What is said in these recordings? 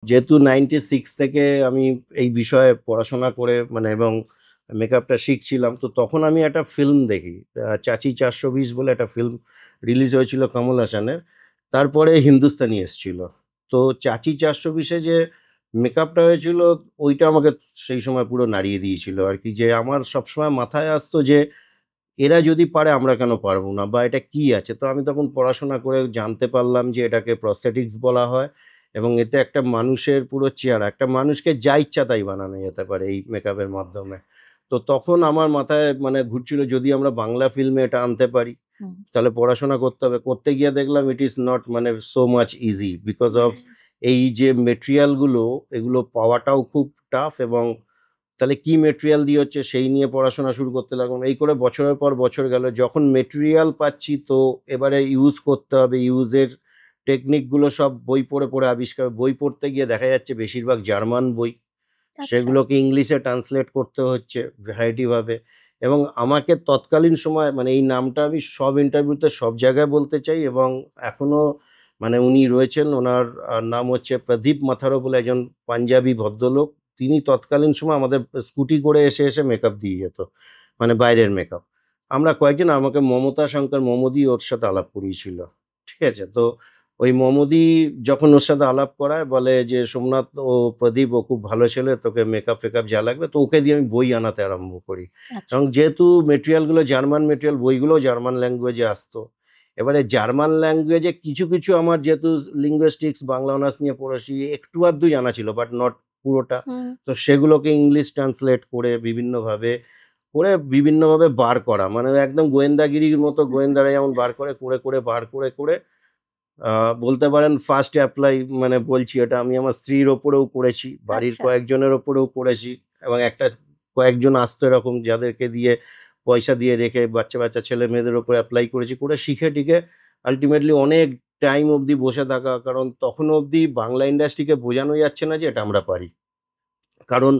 যেহেতু 96 থেকে আমি এই বিষয়ে পড়াশোনা করে মানে এবং মেকআপটা শিখছিলাম, তো তখন আমি একটা ফিল্ম দেখি, চাচি 420 বলে একটা ফিল্ম রিলিজ হয়েছিল কমল হাসানের। তারপরে হিন্দুস্তানি এসছিল। তো চাচি 420-এ যে মেকআপটা হয়েছিল, ওইটা আমাকে সেই সময় পুরো নাড়িয়ে দিয়েছিল আর কি। যে আমার সবসময় মাথায় আসতো যে এরা যদি পারে আমরা কেন পারবো না, বা এটা কি আছে। তো আমি তখন পড়াশোনা করে জানতে পারলাম যে এটাকে প্রস্থেটিক্স বলা হয়, এবং এতে একটা মানুষের পুরো চেহারা, একটা মানুষকে যা ইচ্ছা তাই বানানো যেতে পারে এই মেকআপের মাধ্যমে। তো তখন আমার মাথায় মানে ঘুরছিল, যদি আমরা বাংলা ফিল্মে এটা আনতে পারি হুম। তাহলে পড়াশোনা করতে হবে। করতে গিয়ে দেখলাম ইট ইজ নট মানে so much easy, because of এই যে মেটেরিয়ালগুলো, এগুলো পাওয়াটাও খুব টাফ। এবং তাহলে কি মেটেরিয়াল দিয়ে হচ্ছে সেই নিয়ে পড়াশোনা শুরু করতে লাগলাম। এই করে বছরের পর বছর গেল। যখন মেটেরিয়াল পাচ্ছি, তো এবারে ইউজ করতে হবে, ইউজের টেকনিকগুলো সব বই পড়ে পড়ে আবিষ্কার। বই পড়তে গিয়ে দেখা যাচ্ছে বেশিরভাগ জার্মান বই, আচ্ছা। সেগুলোকে ইংলিশে ট্রান্সলেট করতে হচ্ছে ভ্যারাইটিভাবে। এবং আমাকে তৎকালীন সময় মানে এই নামটা আমি সব ইন্টারভিউতে সব জায়গায় বলতে চাই, এবং এখনও মানে উনি রয়েছেন, ওনার নাম হচ্ছে প্রদীপ মাথারো বলে একজন পাঞ্জাবি ভদ্রলোক। তিনি তৎকালীন সময় আমাদের স্কুটি করে এসে এসে মেকআপ দিয়ে যেত, মানে বাইরের মেকআপ। আমরা কয়েকজন, আমাকে মমতা শঙ্কর মমদি ওর সাথে আলাপ করিয়েছিল, ঠিক আছে। তো ওই মমদি যখন ওর সাথে আলাপ করায়, বলে যে সোমনাথ ও প্রদীপ ও খুব ভালো ছেলে, তোকে মেকআপ ফেকআপ যা লাগবে, তো ওকে দিয়ে আমি বই আনাতে আরম্ভ করি। আচ্ছা। এবং যেহেতু মেটেরিয়ালগুলো জার্মান মেটেরিয়াল, বইগুলো জার্মান ল্যাঙ্গুয়েজে আসতো। এবারে জার্মান ল্যাঙ্গুয়েজে কিছু কিছু আমার যেহেতু লিঙ্গুইস্টিক্স বাংলা অনার্স নিয়ে পড়েছি, একটু আধটু জানা ছিল, বাট নট পুরোটা। হুম। তো সেগুলোকে ইংলিশ ট্রান্সলেট করে বিভিন্নভাবে বার করা, মানে একদম গোয়েন্দাগিরির মতো গোয়েন্দারা যেমন বার করে করে করে বার করে করে বলতে পারেন ফার্স্ট অ্যাপ্লাই, মানে বলছি এটা আমি আমার স্ত্রীর ওপরেও করেছি, বাড়ির আচ্ছা। কয়েকজনের ওপরেও করেছি। এবং একটা কয়েকজন আসতো এরকম, যাদেরকে দিয়ে পয়সা দিয়ে রেখে বাচ্চা বাচ্চা ছেলে মেয়েদের ওপরে অ্যাপ্লাই করেছি, করে শিখে টিকে আলটিমেটলি অনেক টাইম অবধি বসে থাকা। কারণ তখন অবধি বাংলা ইন্ডাস্ট্রিকে বোঝানো যাচ্ছে না যে এটা আমরা পারি। কারণ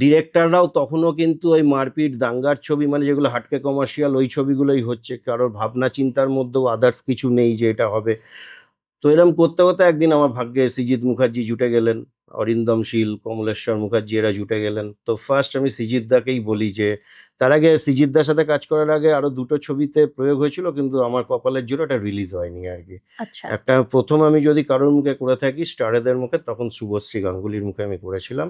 ডিরেক্টররাও তখনও কিন্তু ওই মারপিট দাঙ্গার ছবি, মানে যেগুলো হাটকে কমার্শিয়াল, ওই ছবিগুলোই হচ্ছে। কারোর ভাবনা চিন্তার মধ্যেও আদার্স কিছু নেই যে এটা হবে। তো এরম করতে করতে একদিন আমার ভাগ্যে সৃজিত মুখার্জি জুটে গেলেন, অরিন্দম শীল, কমলেশ্বর মুখার্জি এরা জুটে গেলেন। তো ফার্স্ট আমি সৃজিত দাকেই বলি যে, তার আগে সৃজিত দার সাথে কাজ করার আগে আরো দুটো ছবিতে প্রয়োগ হয়েছিল, কিন্তু আমার কপালের জোরে ওটা রিলিজ হয়নি আর কি। আচ্ছা। একটা প্রথম আমি যদি কারোর মুখে করে থাকি স্টারেদের মুখে, তখন শুভশ্রী গাঙ্গুলির মুখে আমি করেছিলাম।